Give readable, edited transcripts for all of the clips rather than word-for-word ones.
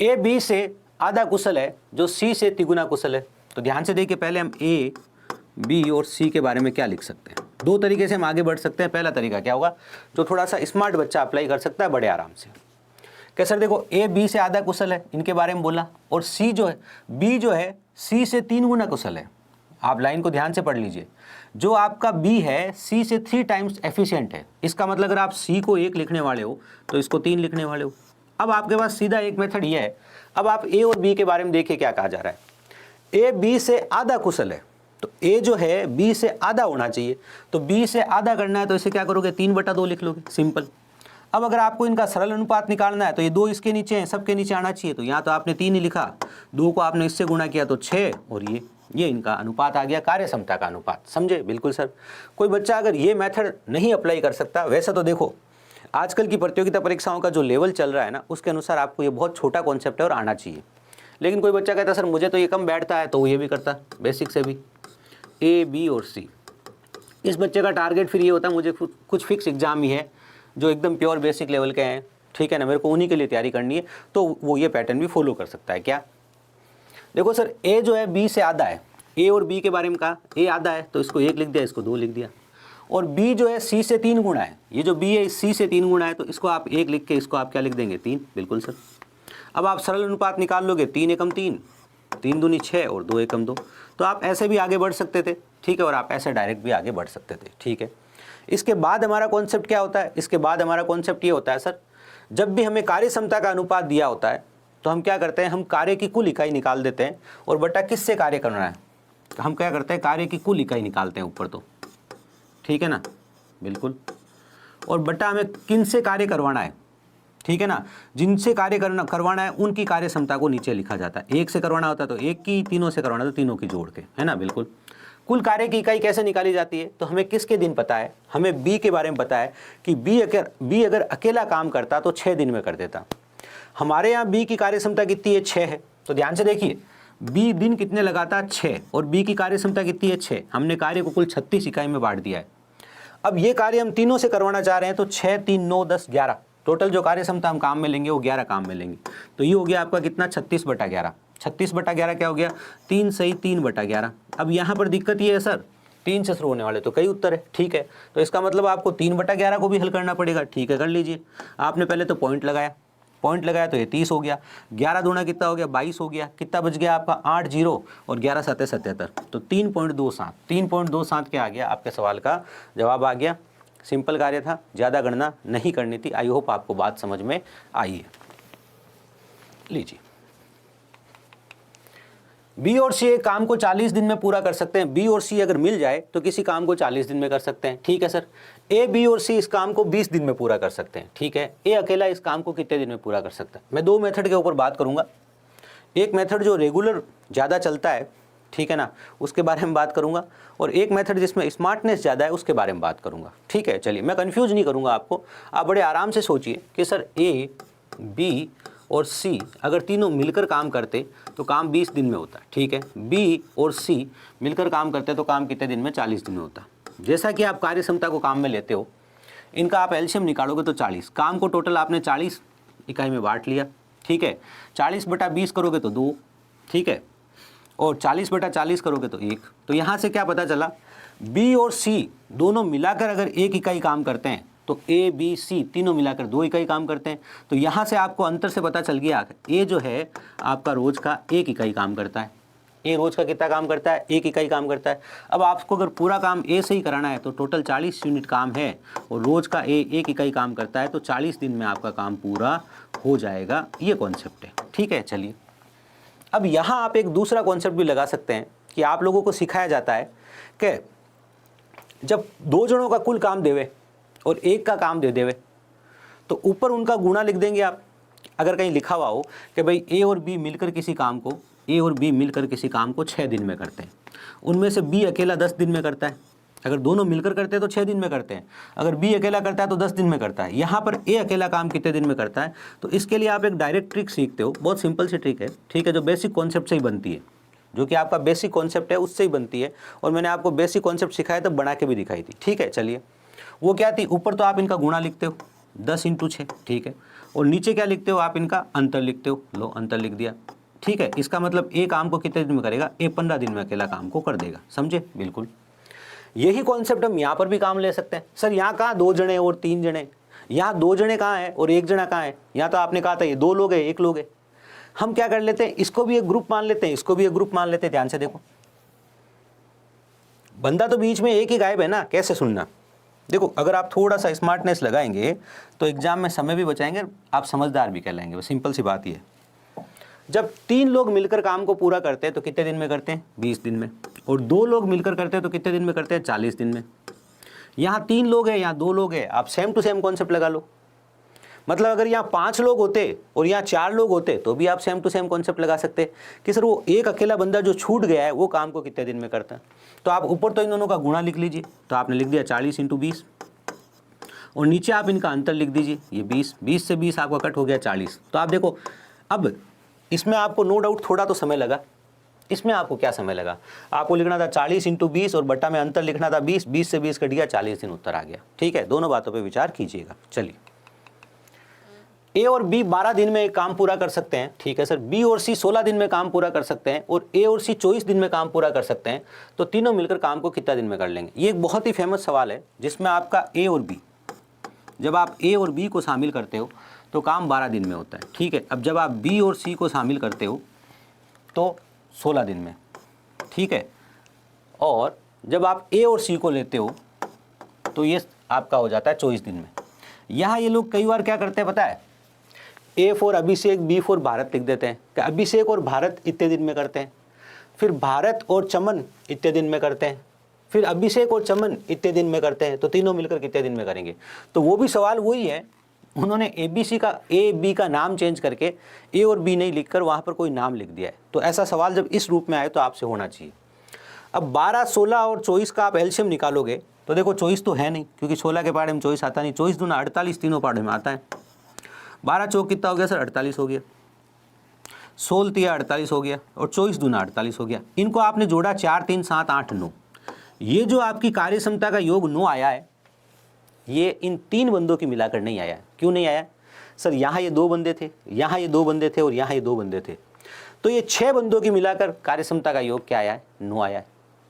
A B से आधा कुशल है जो सी से तिगुना कुशल है। तो ध्यान से देखिए, पहले हम ए बी और सी के बारे में क्या लिख सकते हैं। दो तरीके से हम आगे बढ़ सकते हैं। पहला तरीका क्या होगा, जो थोड़ा सा स्मार्ट बच्चा अप्लाई कर सकता है बड़े आराम से। क्या सर देखो, ए बी से आधा कुशल है, इनके बारे में बोला, और सी जो है, बी जो है सी से 3 गुना कुशल है। आप लाइन को ध्यान से पढ़ लीजिए, जो आपका बी है सी से 3 टाइम्स एफिशिएंट है। इसका मतलब अगर आप सी को 1 लिखने वाले हो तो इसको 3 लिखने वाले हो। अब आपके पास सीधा एक मेथड ये है। अब आप ए और बी के बारे में देखिए क्या कहा जा रहा है। ए बी से आधा कुशल है, तो ए जो है बी से आधा होना चाहिए। तो बी से आधा करना है तो इसे क्या करोगे, 3/2 लिख लोगे, सिंपल। अब अगर आपको इनका सरल अनुपात निकालना है तो ये 2 इसके नीचे हैं, सबके नीचे आना चाहिए। तो यहाँ तो आपने 3 ही लिखा, 2 को आपने इससे गुणा किया तो 6, और ये इनका अनुपात आ गया, कार्य क्षमता का अनुपात। समझे? बिल्कुल सर। कोई बच्चा अगर ये मेथड नहीं अप्लाई कर सकता, वैसा तो देखो आजकल की प्रतियोगिता परीक्षाओं का जो लेवल चल रहा है ना, उसके अनुसार आपको ये बहुत छोटा कॉन्सेप्ट है और आना चाहिए। लेकिन कोई बच्चा कहता है सर मुझे तो ये कम बैठता है, तो वो ये भी करता बेसिक से भी, ए बी और सी। इस बच्चे का टारगेट फिर ये होता है मुझे कुछ फिक्स एग्जाम ही है जो एकदम प्योर बेसिक लेवल के हैं, ठीक है ना, मेरे को उन्हीं के लिए तैयारी करनी है, तो वो ये पैटर्न भी फॉलो कर सकता है। क्या देखो सर, ए जो है बी से आधा है। ए और बी के बारे में कहा, ए आधा है तो इसको 1 लिख दिया, इसको 2 लिख दिया। और बी जो है सी से 3 गुना है। ये जो बी है सी से 3 गुना है, तो इसको आप 1 लिख के इसको आप क्या लिख देंगे, 3। बिल्कुल सर। अब आप सरल अनुपात निकाल लोगे, 3 एकम 3, 3 दूनी 6 और 2 एकम 2। तो आप ऐसे भी आगे बढ़ सकते थे, ठीक है, और आप ऐसे डायरेक्ट भी आगे बढ़ सकते थे, ठीक है। इसके बाद हमारा कॉन्सेप्ट क्या होता है, इसके बाद हमारा कॉन्सेप्ट ये होता है सर, जब भी हमें कार्य क्षमता का अनुपात दिया होता है तो हम क्या करते हैं, हम कार्य की कुल इकाई निकाल देते हैं, और बटा किससे कार्य करना है, तो हम क्या करते हैं, कार्य की कुल इकाई निकालते हैं ऊपर, तो ठीक है ना, बिल्कुल। और बटा हमें किन से कार्य करवाना है, ठीक है ना, जिनसे कार्य करवाना है उनकी कार्य क्षमता को नीचे लिखा जाता है। 1 से करवाना होता है तो 1 की, तीनों से करवाना तो तीनों की जोड़ के, है ना, बिल्कुल। कुल कार्य की इकाई कैसे निकाली जाती है, तो हमें किसके दिन पता है, हमें बी के बारे में पता है कि बी अगर अकेला काम करता तो 6 दिन में कर देता। हमारे यहाँ बी की कार्य क्षमता कितनी है, 6 है। तो ध्यान से देखिए, बी दिन कितने लगाता, 6, और बी की कार्य क्षमता कितनी है, 6। हमने कार्य को कुल 36 इकाई में बांट दिया है। अब ये कार्य हम तीनों से करवाना चाह रहे हैं, तो 6, 3, 9, 10, 11 टोटल जो कार्य क्षमता हम काम में लेंगे वो 11 काम में लेंगे। तो ये हो गया आपका कितना, 36/11। 36/11 क्या हो गया, 3 सही 3/11। अब यहाँ पर दिक्कत ये है सर, 3 से शुरू होने वाले तो कई उत्तर है, ठीक है, तो इसका मतलब आपको 3/11 को भी हल करना पड़ेगा, ठीक है, कर लीजिए। आपने पहले तो पॉइंट लगाया तो ये 30 हो गया, 11 दूना कितना हो गया, 22 हो गया, कितना बच गया आपका 8 0 और 11 7 77, तो 3.27। 3.27 क्या आ गया, आपके सवाल का जवाब आ गया। सिंपल कार्य था, ज़्यादा गणना नहीं करनी थी। आई होप आपको बात समझ में आई है। लीजिए, बी और सी एक काम को 40 दिन में पूरा कर सकते हैं। बी और सी अगर मिल जाए तो किसी काम को 40 दिन में कर सकते हैं, ठीक है सर। ए बी और सी इस काम को 20 दिन में पूरा कर सकते हैं, ठीक है। ए अकेला इस काम को कितने दिन में पूरा कर सकता है। मैं 2 मेथड के ऊपर बात करूंगा। एक मेथड जो रेगुलर ज़्यादा चलता है, ठीक है ना, उसके बारे में बात करूंगा, और एक मेथड जिसमें स्मार्टनेस ज़्यादा है उसके बारे में बात करूंगा, ठीक है। चलिए, मैं कंफ्यूज नहीं करूंगा आपको, आप बड़े आराम से सोचिए कि सर ए बी और सी अगर तीनों मिलकर काम करते तो काम 20 दिन में होता, ठीक है। बी और सी मिलकर काम करते तो काम कितने दिन में, 40 दिन में होता। जैसा कि आप कार्य क्षमता को काम में लेते हो, इनका आप एलसीएम निकालोगे तो 40, काम को टोटल आपने 40 इकाई में बांट लिया, ठीक है। 40/20 करोगे तो 2, ठीक है, और 40/40 करोगे तो 1। तो यहाँ से क्या पता चला, बी और सी दोनों मिलाकर अगर 1 इकाई काम करते हैं तो ए बी सी तीनों मिलाकर 2 इकाई काम करते हैं। तो यहाँ से आपको अंतर से पता चल गया, ए जो है आपका रोज का 1 इकाई काम करता है। ए रोज का कितना काम करता है, 1 इकाई काम करता है। अब आपको अगर पूरा काम ए से ही कराना है तो टोटल 40 यूनिट काम है, और रोज का ए 1 इकाई काम करता है, तो 40 दिन में आपका काम पूरा हो जाएगा। ये कॉन्सेप्ट है, ठीक है। चलिए, अब यहाँ आप एक दूसरा कॉन्सेप्ट भी लगा सकते हैं कि आप लोगों को सिखाया जाता है कि जब 2 जनों का कुल काम देवे और 1 का काम दे देवे तो ऊपर उनका गुणा लिख देंगे आप। अगर कहीं लिखा हुआ हो कि भाई ए और बी मिलकर किसी काम को 6 दिन में करते हैं, उनमें से बी अकेला 10 दिन में करता है। अगर दोनों मिलकर करते हैं तो 6 दिन में करते हैं, अगर बी अकेला करता है तो 10 दिन में करता है। यहाँ पर ए अकेला काम कितने दिन में करता है, तो इसके लिए आप एक डायरेक्ट ट्रिक सीखते हो, बहुत सिंपल सी ट्रिक है, ठीक है, जो बेसिक कॉन्सेप्ट से ही बनती है, जो कि आपका बेसिक कॉन्सेप्ट है उससे ही बनती है, और मैंने आपको बेसिक कॉन्सेप्ट सिखाया तो बना के भी दिखाई थी, ठीक है। चलिए, वो क्या थी, ऊपर तो आप इनका गुणा लिखते हो 10 × 6, ठीक है, और नीचे क्या लिखते हो आप, इनका अंतर लिखते हो, लो अंतर लिख दिया। ठीक है, इसका मतलब ए काम को कितने दिन में करेगा, ए 15 दिन में अकेला काम को कर देगा, समझे। बिल्कुल यही कॉन्सेप्ट हम यहाँ पर भी काम ले सकते हैं। सर यहाँ कहाँ 2 जने और 3 जने, यहाँ 2 जने कहाँ हैं और 1 जना कहाँ है, यहाँ तो आपने कहा था ये 2 लोग हैं 1 लोग है। हम क्या कर लेते हैं, इसको भी एक ग्रुप मान लेते हैं, इसको भी एक ग्रुप मान लेते हैं। ध्यान से देखो, बंदा तो बीच में एक ही गायब है ना, कैसे सुनना। देखो अगर आप थोड़ा सा स्मार्टनेस लगाएंगे तो एग्जाम में समय भी बचाएंगे, आप समझदार भी कहलाएंगे। वो सिंपल सी बात ही है। जब 3 लोग मिलकर काम को पूरा करते हैं तो कितने दिन में करते हैं, 20 दिन में। और 2 लोग मिलकर करते हैं तो कितने दिन में करते हैं, 40 दिन में। यहाँ 3 लोग हैं, यहाँ 2 लोग हैं, आप सेम टू सेम कॉन्सेप्ट लगा लो। मतलब अगर यहाँ 5 लोग होते और यहाँ 4 लोग होते तो भी आप सेम टू सेम कॉन्सेप्ट लगा सकते कि सर वो एक अकेला बंदा जो छूट गया है वो काम को कितने दिन में करता है। तो आप ऊपर तो इन दोनों का गुणा लिख लीजिए, तो आपने लिख दिया 40 × 20 और नीचे आप इनका अंतर लिख दीजिए, ये 20, 20 से 20 आपका कट हो गया 40। तो आप देखो अब इसमें आपको नो डाउट थोड़ा तो समय लगा। इसमें आपको क्या समय लगा, आपको लिखना था 40 × 20 और बट्टा में अंतर लिखना था 20, 20 से 20 कट गया, 40 दिन उत्तर आ गया। ठीक है, दोनों बातों पे विचार कीजिएगा। चलिए, ए और बी 12 दिन में एक काम पूरा कर सकते हैं, ठीक है सर। बी और सी 16 दिन में काम पूरा कर सकते हैं और ए और सी 24 दिन में काम पूरा कर सकते हैं, तो तीनों मिलकर काम को कितना दिन में कर लेंगे। ये एक बहुत ही फेमस सवाल है जिसमें आपका ए और बी, जब आप ए और बी को शामिल करते हो तो काम 12 दिन में होता है। ठीक है, अब जब आप बी और सी को शामिल करते हो तो 16 दिन में। ठीक है, और जब आप ए और सी को लेते हो तो ये आपका हो जाता है 24 दिन में। यहाँ ये लोग कई बार क्या करते हैं पता है, A for Abhishek, B for Bharat लिख देते हैं कि अभिषेक और भारत इतने दिन में करते हैं, फिर भारत और चमन इतने दिन में करते हैं, फिर अभिषेक और चमन इतने दिन में करते हैं, तो तीनों मिलकर कितने दिन में करेंगे। तो वो भी सवाल वही है, उन्होंने ए बी का नाम चेंज करके ए और बी नहीं लिखकर वहाँ पर कोई नाम लिख दिया है। तो ऐसा सवाल जब इस रूप में आए तो आपसे होना चाहिए। अब 12, 16 और 24 का आप एलसीएम निकालोगे तो देखो 24 तो है नहीं, क्योंकि 16 के पहाड़े में 24 आता नहीं, 24 दूना 48 तीनों पहाड़े में आता है। 12 चौक कितना हो गया सर, 48 हो गया, 16 तिया 48 हो गया और 24 दूना 48 हो गया। इनको आपने जोड़ा 4, 3, 7, 8, 9। ये जो आपकी कार्य क्षमता का योग 9 आया है, ये इन 3 बंदों की मिलाकर नहीं आया। क्यों नहीं आया सर, यहाँ ये 2 बंदे थे, यहाँ ये 2 बंदे थे और यहाँ ये 2 बंदे थे, तो ये 6 बंदों की मिलाकर कार्य क्षमता का योग क्या आया है, 9 आया है।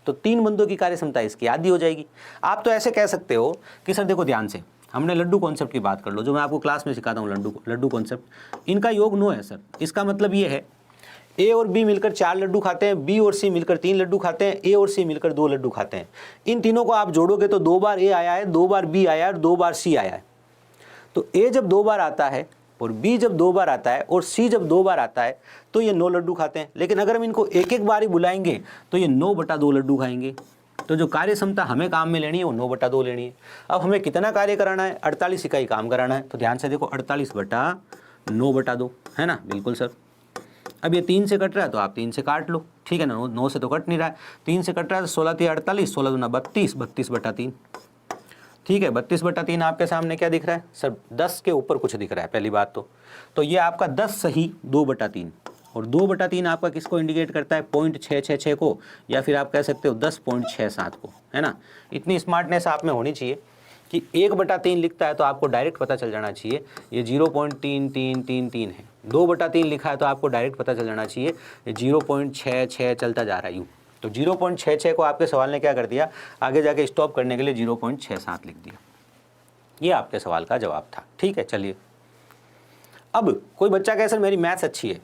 तो 3 बंदों की कार्य क्षमता इसकी आधी हो जाएगी। आप तो ऐसे कह सकते हो कि सर देखो ध्यान से, हमने लड्डू कॉन्सेप्ट की बात कर लो, जो मैं आपको क्लास में सिखाता हूँ लड्डू कॉन्सेप्ट, इनका योग 9 है सर। इसका मतलब ये है ए और बी मिलकर 4 लड्डू खाते हैं, बी और सी मिलकर 3 लड्डू खाते हैं, ए और सी मिलकर 2 लड्डू खाते हैं। इन तीनों को आप जोड़ोगे तो 2 बार ए आया है, 2 बार बी आया है और 2 बार सी आया है। तो ए जब 2 बार आता है और बी जब 2 बार आता है और सी जब 2 बार आता है तो ये 9 लड्डू खाते हैं। लेकिन अगर हम इनको एक एक बार ही बुलाएंगे तो ये 9/2 लड्डू खाएंगे। तो जो कार्य क्षमता हमें काम में लेनी है वो 9/2 लेनी है। अब हमें कितना कार्य कराना है, 48 इकाई काम कराना है। तो ध्यान से देखो 48/9/2 है ना, बिल्कुल सर। अब ये 3 से कट रहा है तो आप 3 से काट लो, ठीक है ना, 9 से तो कट नहीं रहा है, 3 से कट रहा है तो 16 तिया 48, 16 दूना 32, 32/3। ठीक है, 32/3 आपके सामने क्या दिख रहा है सर, 10 के ऊपर कुछ दिख रहा है पहली बात तो ये आपका 10 सही 2/3 और 2/3 आपका किसको इंडिकेट करता है, 0.666 को, या फिर आप कह सकते हो 10.67 को, है ना। इतनी स्मार्टनेस आप में होनी चाहिए कि 1/3 लिखता है तो आपको डायरेक्ट पता चल जाना चाहिए ये 0.3333 है। 2/3 लिखा है तो आपको डायरेक्ट पता चल जाना चाहिए ये 0.66 चलता जा रहा है यूँ। तो 0.66 को आपके सवाल ने क्या कर दिया, आगे जाके स्टॉप करने के लिए 0.67 लिख दिया। ये आपके सवाल का जवाब था। ठीक है, चलिए अब कोई बच्चा कहे सर मेरी मैथ्स अच्छी है,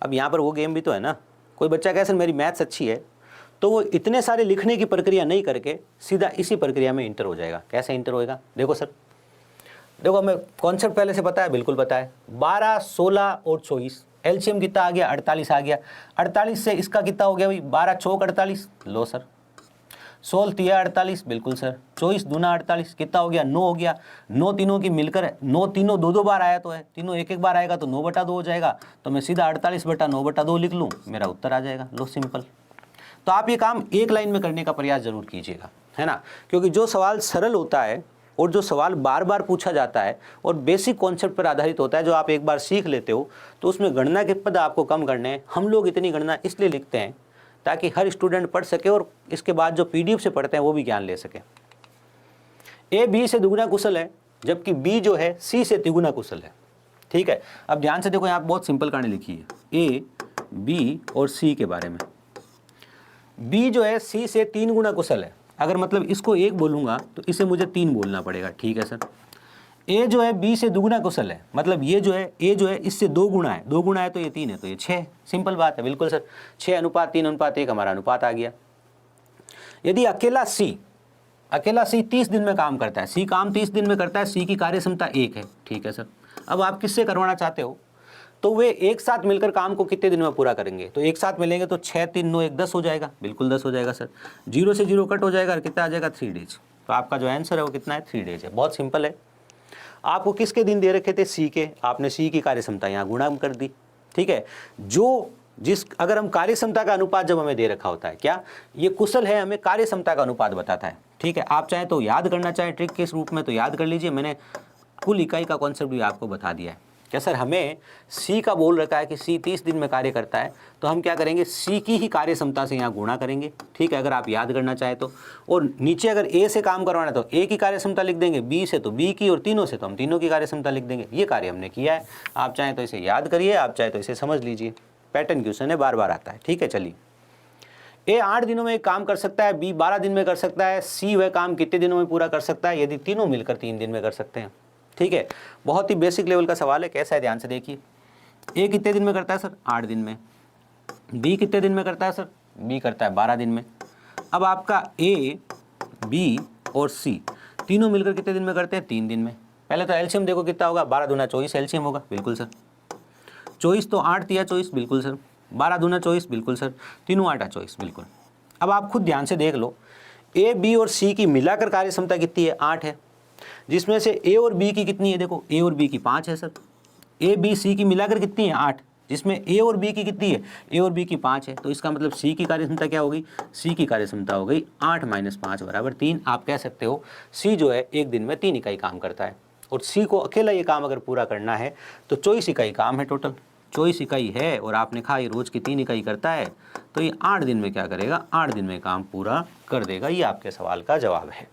अब यहाँ पर वो गेम भी तो है ना। कोई बच्चा कहे सर मेरी मैथ्स अच्छी है, तो वो इतने सारे लिखने की प्रक्रिया नहीं करके सीधा इसी प्रक्रिया में इंटर हो जाएगा। कैसे इंटर होएगा, देखो सर, देखो हमें कॉन्सेप्ट पहले से पता है, बिल्कुल पता है। 12, 16 और 24 एलसीएम कितना आ गया, 48 आ गया। 48 से इसका कितना हो गया भाई, 12 चौक 48, लो सर। 16 तिया 48, बिल्कुल सर। 24 दूना 48, कितना हो गया, 9 हो गया। 9 तीनों की मिलकर, 9 तीनों 2-2 बार आया तो है, तीनों एक एक बार आएगा तो 9/2 हो जाएगा। तो मैं सीधा 48/9/2 लिख लूँ, मेरा उत्तर आ जाएगा। लो सिंपल। तो आप ये काम एक लाइन में करने का प्रयास जरूर कीजिएगा, है ना, क्योंकि जो सवाल सरल होता है और जो सवाल बार बार पूछा जाता है और बेसिक कॉन्सेप्ट पर आधारित होता है, जो आप एक बार सीख लेते हो, तो उसमें गणना के पद आपको कम करने हैं। हम लोग इतनी गणना इसलिए लिखते हैं ताकि हर स्टूडेंट पढ़ सके और इसके बाद जो पीडीएफ से पढ़ते हैं वो भी ज्ञान ले सके। ए बी से दुगना कुशल है जबकि बी जो है सी से तिगुना कुशल है। ठीक है, अब ध्यान से देखो, यहाँ बहुत सिंपल कहानी लिखी है ए बी और सी के बारे में। बी जो है सी से 3 गुना कुशल है, अगर मतलब इसको 1 बोलूँगा तो इसे मुझे 3 बोलना पड़ेगा। ठीक है सर। ए जो है बी से दुगुना कुशल है, मतलब ये जो है ए जो है इससे 2 गुना है, 2 गुना है तो ये 3 है तो ये 6। सिंपल बात है, बिल्कुल सर। 6:3:1 हमारा अनुपात आ गया। यदि अकेला सी 30 दिन में काम करता है, सी काम 30 दिन में करता है, सी की कार्य क्षमता 1 है। ठीक है सर। अब आप किससे करवाना चाहते हो, तो वे एक साथ मिलकर काम को कितने दिन में पूरा करेंगे, तो एक साथ मिलेंगे तो 6 3 9 1 10 हो जाएगा। बिल्कुल 10 हो जाएगा सर। 0 से 0 कट हो जाएगा और कितना आ जाएगा 3 डेज। तो आपका जो आंसर है वो कितना है 3 डेज है। बहुत सिंपल है। आपको किसके दिन दे रखे थे, सी के, आपने सी की कार्य क्षमता यहाँ गुणा कर दी। ठीक है, अगर हम कार्य क्षमता का अनुपात जब हमें दे रखा होता है, क्या ये कुशल है, हमें कार्य क्षमता का अनुपात बताता है। ठीक है, आप चाहे तो याद करना चाहे ट्रिक के रूप में तो याद कर लीजिए, मैंने कुल इकाई का कॉन्सेप्ट भी आपको बता दिया है। क्या सर, हमें सी का बोल रखा है कि सी 30 दिन में कार्य करता है, तो हम क्या करेंगे, सी की ही कार्य क्षमता से यहाँ गुणा करेंगे। ठीक है, अगर आप याद करना चाहे तो। और नीचे अगर ए से काम करवाना है तो ए की कार्य क्षमता लिख देंगे, बी से तो बी की, और तीनों से तो हम तीनों की कार्य क्षमता लिख देंगे। ये कार्य हमने किया है। आप चाहें तो इसे याद करिए, आप चाहे तो इसे समझ लीजिए। पैटर्न क्वेश्चन है, बार बार आता है। ठीक है, चलिए। ए 8 दिनों में एक काम कर सकता है, बी 12 दिन में कर सकता है, सी वह काम कितने दिनों में पूरा कर सकता है, यदि तीनों मिलकर 3 दिन में कर सकते हैं। ठीक है, बहुत ही बेसिक लेवल का सवाल है। कैसा है, ध्यान से देखिए। ए कितने दिन में करता है सर, 8 दिन में। बी कितने दिन में करता है सर, बी करता है 12 दिन में। अब आपका ए बी और सी तीनों मिलकर कितने दिन में करते हैं, 3 दिन में। पहले तो एलसीएम देखो कितना होगा, 12 दूना 24 एलसीएम होगा। बिल्कुल सर। 24 तो 8 तिया 24, बिल्कुल सर। 12 दूना 24, बिल्कुल सर। 3 8 24, बिल्कुल। अब आप खुद ध्यान से देख लो, ए बी और सी की मिलाकर कार्य क्षमता कितनी है, 8 है। जिसमें से ए और बी की कितनी है, देखो ए और बी की 5 है सर। ए बी सी की मिलाकर कितनी है, 8। जिसमें ए और बी की कितनी है, ए और बी की 5 है। तो इसका मतलब सी की कार्य क्षमता क्या होगी, सी की कार्य क्षमता हो गई 8 - 5 = 3। आप कह सकते हो सी जो है एक दिन में 3 इकाई काम करता है, और सी को अकेला ये काम अगर पूरा करना है तो 24 इकाई काम है टोटल। 24 इकाई है, और आपने कहा ये रोज़ की 3 इकाई करता है, तो ये 8 दिन में क्या करेगा, 8 दिन में काम पूरा कर देगा। ये आपके सवाल का जवाब है।